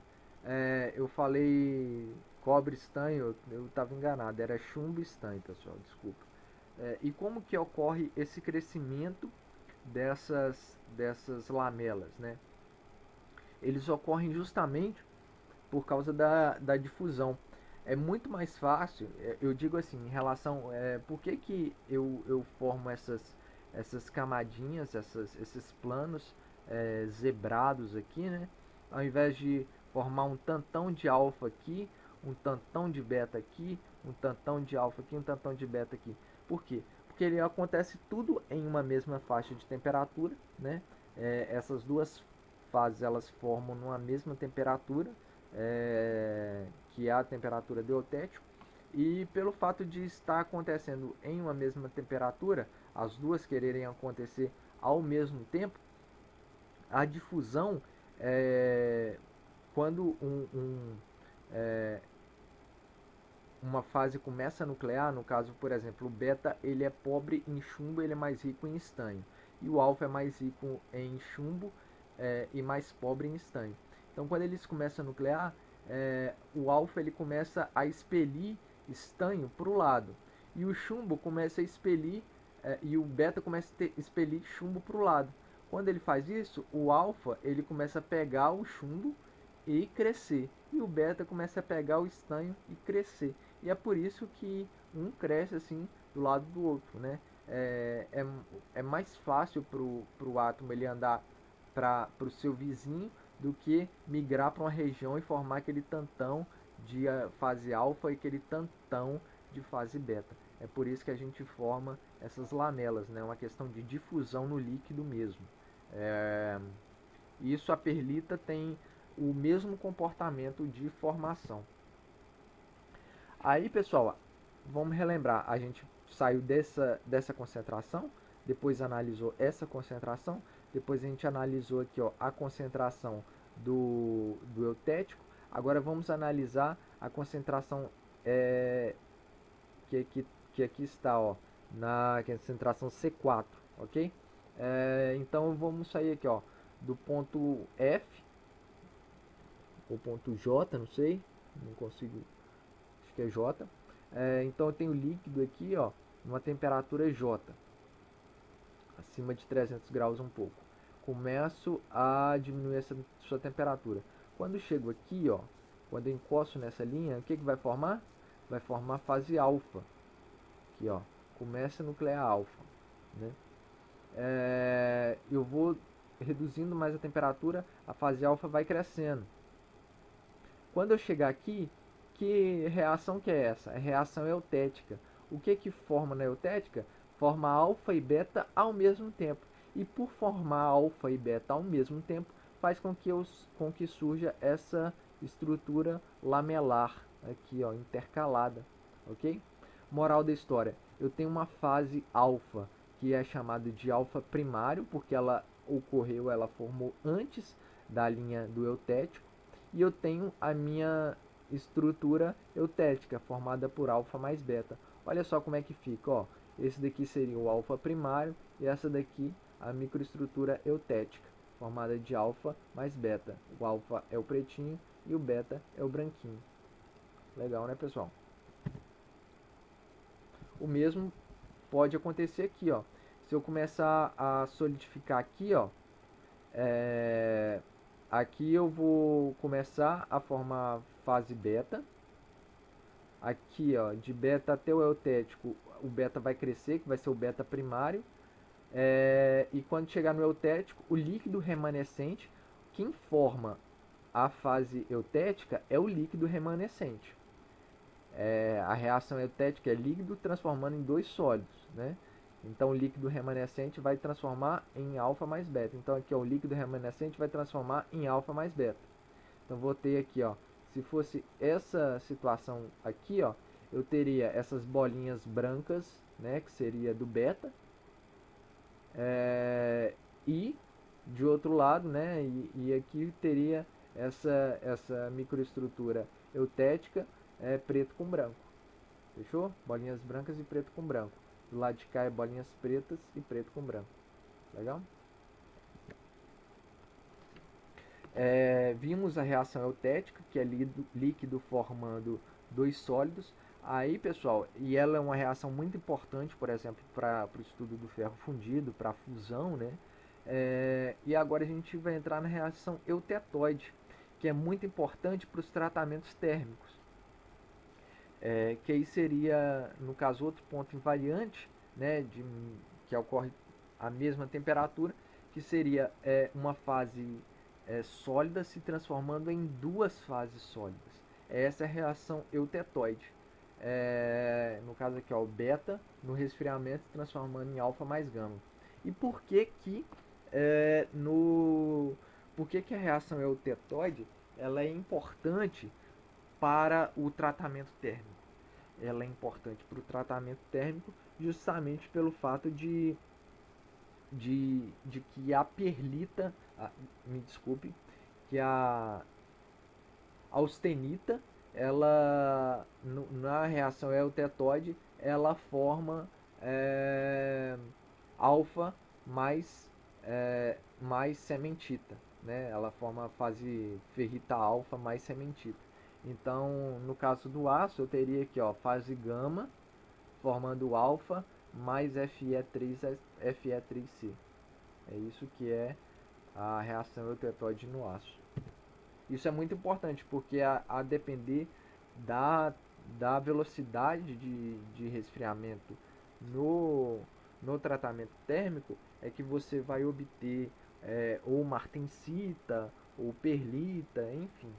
Eu falei Cobre estanho, eu estava enganado, era chumbo estanho, pessoal, desculpa. E como que ocorre esse crescimento dessas lamelas, né? Eles ocorrem justamente por causa da difusão. É muito mais fácil, eu digo assim, em relação. Por que, que eu formo essas camadinhas, esses planos zebrados aqui, né? Ao invés de formar um tantão de alfa aqui, um tantão de beta aqui, um tantão de alfa aqui, um tantão de beta aqui. Por quê? Porque ele acontece tudo em uma mesma faixa de temperatura, né? Essas duas fases elas formam numa mesma temperatura, que é a temperatura do eutético, e pelo fato de estar acontecendo em uma mesma temperatura, as duas quererem acontecer ao mesmo tempo, a difusão, quando uma fase começa a nuclear, no caso, por exemplo, o beta ele é pobre em chumbo, ele é mais rico em estanho, e o alfa é mais rico em chumbo e mais pobre em estanho. Então, quando eles começam a nuclear, o alfa ele começa a expelir estanho para o lado, e o chumbo começa a expelir e o beta começa a expelir chumbo para o lado. Quando ele faz isso, o alfa ele começa a pegar o chumbo e crescer, e o beta começa a pegar o estanho e crescer. E é por isso que um cresce assim do lado do outro, né? É mais fácil para o átomo ele andar para o seu vizinho do que migrar para uma região e formar aquele tantão de fase alfa e aquele tantão de fase beta. É por isso que a gente forma essas lamelas, né? Uma questão de difusão no líquido mesmo. Isso a perlita tem o mesmo comportamento de formação. Aí, pessoal, vamos relembrar, a gente saiu dessa concentração, depois analisou essa concentração, depois a gente analisou aqui ó, a concentração do eutético. Agora vamos analisar a concentração que aqui está, ó, na concentração C4, ok? Então vamos sair aqui ó, do ponto F, ou ponto J, não sei, não consigo, acho que é J. Então eu tenho líquido aqui, ó, numa temperatura J, acima de 300 graus um pouco. Começo a diminuir essa sua temperatura. Quando chego aqui, ó, quando eu encosto nessa linha, o que vai formar? Vai formar fase alfa. Aqui, ó, começa a nuclear alfa, né? Eu vou reduzindo mais a temperatura, a fase alfa vai crescendo. Quando eu chegar aqui, que reação que é essa? É reação eutética. O que forma na eutética? Forma alfa e beta ao mesmo tempo. E por formar alfa e beta ao mesmo tempo, faz com que surja essa estrutura lamelar aqui, ó, intercalada, ok? Moral da história: eu tenho uma fase alfa que é chamada de alfa primário, porque ela formou antes da linha do eutético, e eu tenho a minha estrutura eutética formada por alfa mais beta. Olha só como é que fica, ó. Esse daqui seria o alfa primário e essa daqui a microestrutura eutética, formada de alfa mais beta. O alfa é o pretinho e o beta é o branquinho. Legal, né, pessoal? O mesmo pode acontecer aqui, ó. Se eu começar a solidificar aqui, ó, aqui eu vou começar a formar fase beta. Aqui, ó, de beta até o eutético, o beta vai crescer, que vai ser o beta primário. E quando chegar no eutético, o líquido remanescente, quem forma a fase eutética é o líquido remanescente. A reação eutética é líquido transformando em dois sólidos, né? Então o líquido remanescente vai transformar em alfa mais beta. Então aqui ó, o líquido remanescente vai transformar em alfa mais beta. Então vou ter aqui, ó, se fosse essa situação aqui, ó, eu teria essas bolinhas brancas, né, que seria do beta, e de outro lado, né, e aqui teria essa microestrutura eutética preto com branco. Fechou? Bolinhas brancas e preto com branco. Do lado de cá é bolinhas pretas e preto com branco. Legal? Vimos a reação eutética, que é líquido formando dois sólidos. Aí, pessoal, e ela é uma reação muito importante, por exemplo, para o estudo do ferro fundido, para a fusão, né? E agora a gente vai entrar na reação eutetóide, que é muito importante para os tratamentos térmicos. Que aí seria, no caso, outro ponto invariante, né, que ocorre a mesma temperatura, que seria uma fase sólida se transformando em duas fases sólidas. Essa é a reação eutetóide. No caso aqui, ó, o beta no resfriamento se transformando em alfa mais gama. E por que que por que que a reação eutetóide ela é importante para o tratamento térmico? Ela é importante para o tratamento térmico justamente pelo fato de que a perlita, me desculpe, que a austenita, ela na reação eutetóide, ela forma alfa mais mais cementita, né? Ela forma a fase ferrita alfa mais cementita. Então, no caso do aço, eu teria aqui, ó, fase gama formando alfa mais Fe3C. É isso que é a reação eutetóide no aço. Isso é muito importante porque a depender da velocidade de resfriamento no tratamento térmico é que você vai obter ou martensita ou perlita, enfim.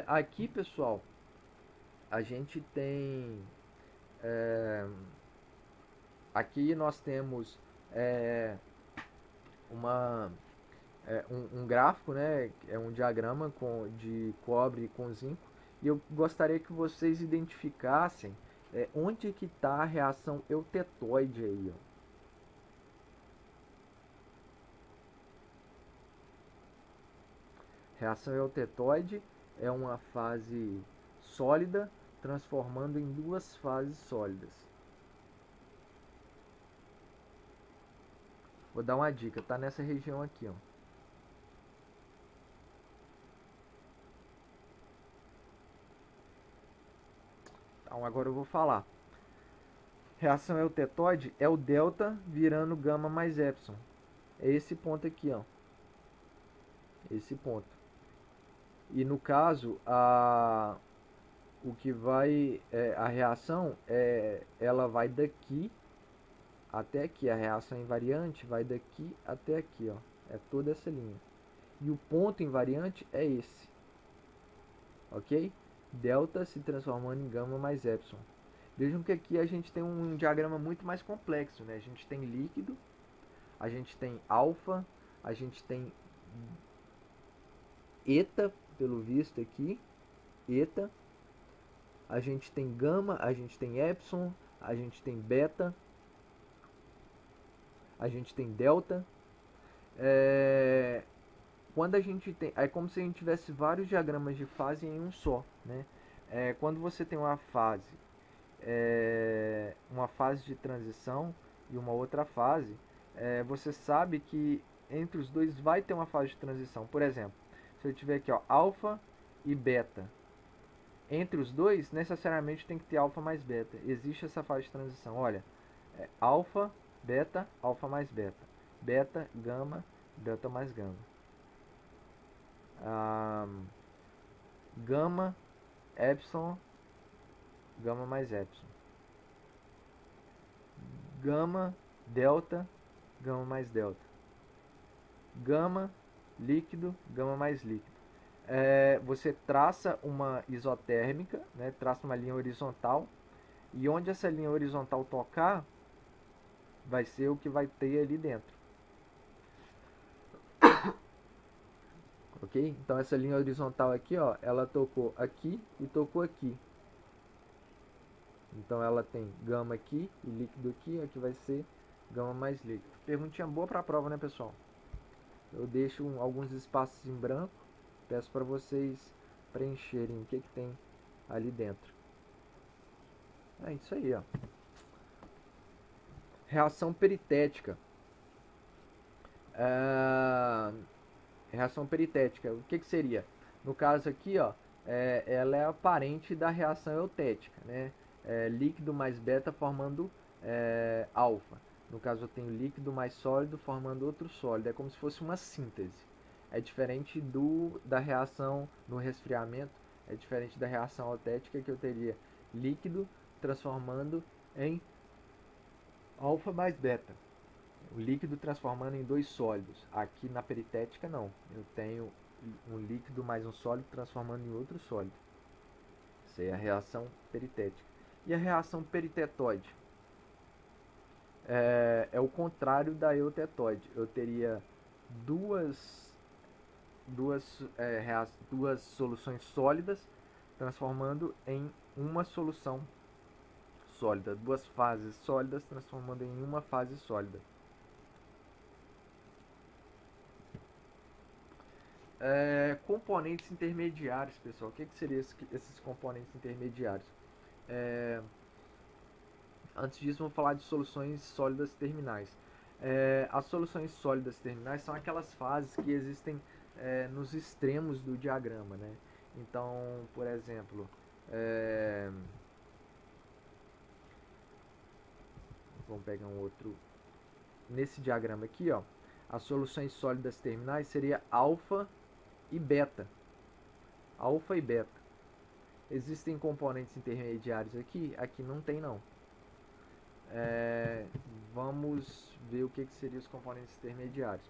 Aqui, pessoal, a gente tem aqui nós temos um gráfico, né, é um diagrama de cobre com zinco, e eu gostaria que vocês identificassem onde que está a reação eutetóide aí, ó. Reação eutetóide é uma fase sólida transformando em duas fases sólidas. Vou dar uma dica, tá nessa região aqui, ó. Então agora eu vou falar. Reação eutetóide é o delta virando gama mais epsilon. É esse ponto aqui, ó. Esse ponto. E no caso, o que vai a reação ela vai daqui até aqui. A reação invariante vai daqui até aqui, ó. É toda essa linha. E o ponto invariante é esse. Ok? Delta se transformando em gama mais epsilon. Vejam que aqui a gente tem um diagrama muito mais complexo, né? A gente tem líquido, a gente tem alfa, a gente tem eta, pelo visto aqui, eta, a gente tem gama, a gente tem epsilon, a gente tem beta, a gente tem delta. Quando a gente tem, é como se a gente tivesse vários diagramas de fase em um só, né? Quando você tem uma fase de transição e uma outra fase, você sabe que entre os dois vai ter uma fase de transição. Por exemplo, se eu tiver aqui, ó, alfa e beta, entre os dois necessariamente tem que ter alfa mais beta. Existe essa fase de transição. Olha, alfa mais beta, beta, gama, delta mais gama, gama, epsilon, gama mais epsilon, gama, delta, gama mais delta, gama, líquido, gama mais líquido. Você traça uma isotérmica, né, traça uma linha horizontal, e onde essa linha horizontal tocar, vai ser o que vai ter ali dentro. Ok? Então essa linha horizontal aqui, ó, ela tocou aqui e tocou aqui. Então ela tem gama aqui e líquido aqui, aqui vai ser gama mais líquido. Perguntinha boa para a prova, né, pessoal? Eu deixo alguns espaços em branco, peço para vocês preencherem o que tem ali dentro. É isso aí, ó. Reação peritética. Ah, reação peritética, o que seria? No caso aqui, ó, ela é a parente da reação eutética, né? Líquido mais beta formando alfa. No caso, eu tenho líquido mais sólido formando outro sólido. É como se fosse uma síntese. É diferente da reação no resfriamento, é diferente da reação eutética, que eu teria líquido transformando em alfa mais beta, o líquido transformando em dois sólidos. Aqui na peritética não, eu tenho um líquido mais um sólido transformando em outro sólido. Isso aí é a reação peritética. E a reação peritetóide é o contrário da eutetóide. Eu teria duas, duas soluções sólidas transformando em uma solução sólida, duas fases sólidas transformando em uma fase sólida. Componentes intermediários, pessoal. O que seriam esses componentes intermediários? Antes disso, vamos falar de soluções sólidas terminais. As soluções sólidas terminais são aquelas fases que existem nos extremos do diagrama, né? Então, por exemplo, vamos pegar um outro. Nesse diagrama aqui, ó, as soluções sólidas terminais seria alfa e beta. Alfa e beta. Existem componentes intermediários aqui? Aqui não tem, não. Vamos ver o que seriam os componentes intermediários.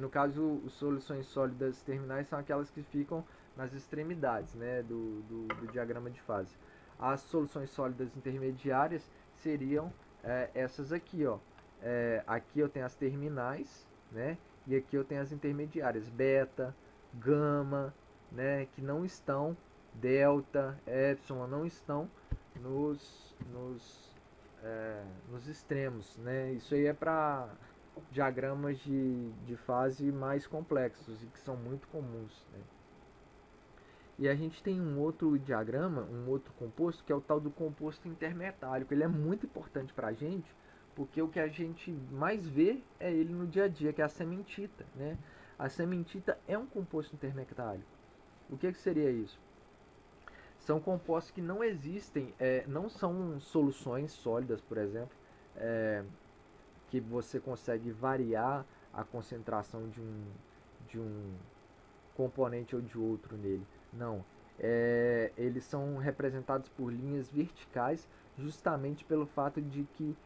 No caso, as soluções sólidas terminais são aquelas que ficam nas extremidades, né, do diagrama de fase. As soluções sólidas intermediárias seriam essas aqui, ó. Aqui eu tenho as terminais, né, e aqui eu tenho as intermediárias, beta, gama, né, que não estão, delta, epsilon, não estão nos extremos, né? Isso aí é para diagramas de fase mais complexos e que são muito comuns, né? E a gente tem um outro diagrama, um outro composto, que é o tal do composto intermetálico. Ele é muito importante para a gente, porque o que a gente mais vê é ele no dia a dia, que é a cementita, né? A cementita é um composto intermetálico. O que seria isso? São compostos que não existem, não são soluções sólidas, por exemplo, que você consegue variar a concentração de um componente ou de outro nele. Não. Eles são representados por linhas verticais justamente pelo fato de que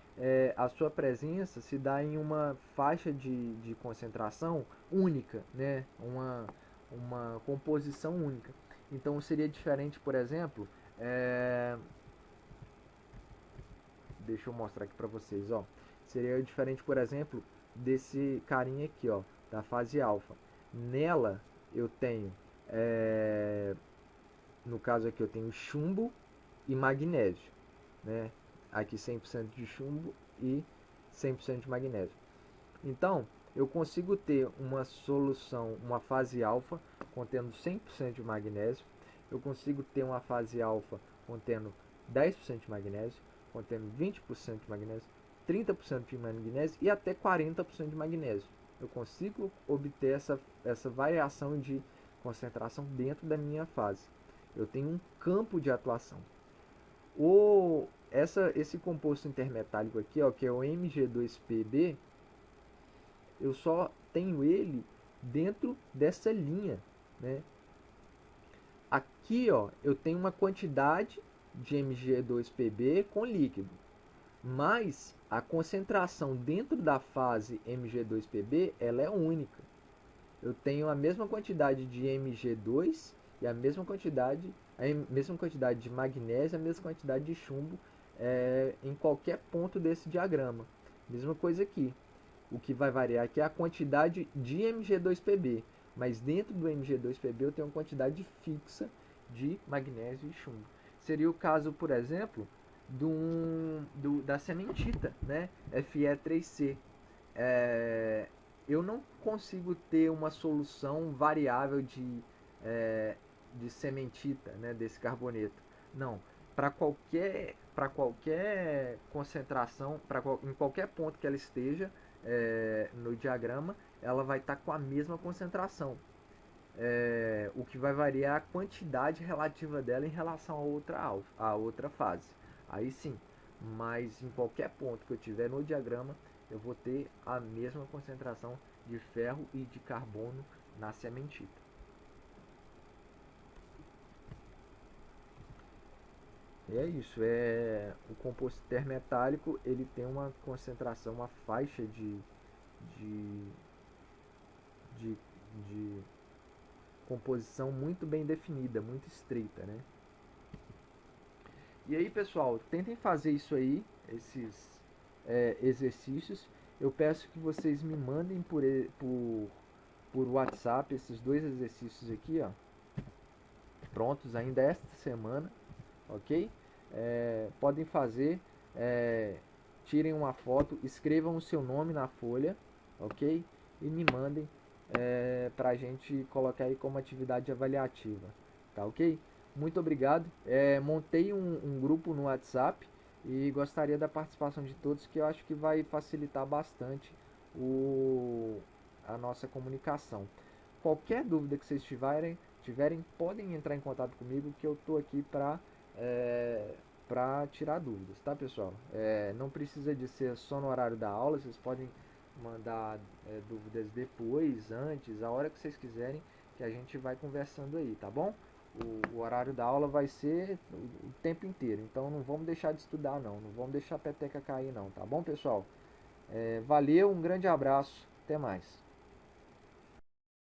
a sua presença se dá em uma faixa de concentração única, né? Uma composição única. Então seria diferente, por exemplo, deixa eu mostrar aqui para vocês, ó. Seria diferente, por exemplo, desse carinha aqui, ó, da fase alfa. Nela eu tenho, no caso aqui eu tenho chumbo e magnésio, né? Aqui 100% de chumbo e 100% de magnésio. Então, eu consigo ter uma solução, uma fase alfa contendo 100% de magnésio. Eu consigo ter uma fase alfa contendo 10% de magnésio, contendo 20% de magnésio, 30% de magnésio e até 40% de magnésio. Eu consigo obter essa variação de concentração dentro da minha fase. Eu tenho um campo de atuação. Esse composto intermetálico aqui, ó, que é o Mg2Pb, eu só tenho ele dentro dessa linha, né? Aqui, ó, eu tenho uma quantidade de Mg2Pb com líquido, mas a concentração dentro da fase Mg2Pb ela é única. Eu tenho a mesma quantidade de Mg2 e a mesma quantidade de magnésio, a mesma quantidade de chumbo em qualquer ponto desse diagrama. Mesma coisa aqui. O que vai variar aqui é a quantidade de Mg2Pb, mas dentro do Mg2Pb eu tenho uma quantidade fixa de magnésio e chumbo. Seria o caso, por exemplo, da cementita, né? Fe3C. Eu não consigo ter uma solução variável de cementita, né, desse carboneto. Não, para qualquer concentração, em qualquer ponto que ela esteja, no diagrama, ela vai estar com a mesma concentração. O que vai variar a quantidade relativa dela em relação à outra fase. Aí sim, mas em qualquer ponto que eu tiver no diagrama, eu vou ter a mesma concentração de ferro e de carbono na cementita. E é isso, o composto termetálico, ele tem uma concentração, uma faixa de, de, de composição muito bem definida, muito estreita, né? E aí, pessoal, tentem fazer isso aí, esses exercícios. Eu peço que vocês me mandem por WhatsApp esses dois exercícios aqui, ó, prontos ainda esta semana, ok? Podem fazer, tirem uma foto, escrevam o seu nome na folha, ok? E me mandem para a gente colocar aí como atividade avaliativa, tá ok? Muito obrigado. Montei um grupo no WhatsApp e gostaria da participação de todos, que eu acho que vai facilitar bastante a nossa comunicação. Qualquer dúvida que vocês tiverem, podem entrar em contato comigo, que eu estou aqui para tirar dúvidas, tá, pessoal? Não precisa de ser só no horário da aula, vocês podem mandar dúvidas depois, antes, a hora que vocês quiserem, que a gente vai conversando aí, tá bom? O horário da aula vai ser o tempo inteiro, então não vamos deixar de estudar não vamos deixar a peteca cair não, tá bom, pessoal? Valeu, um grande abraço, até mais.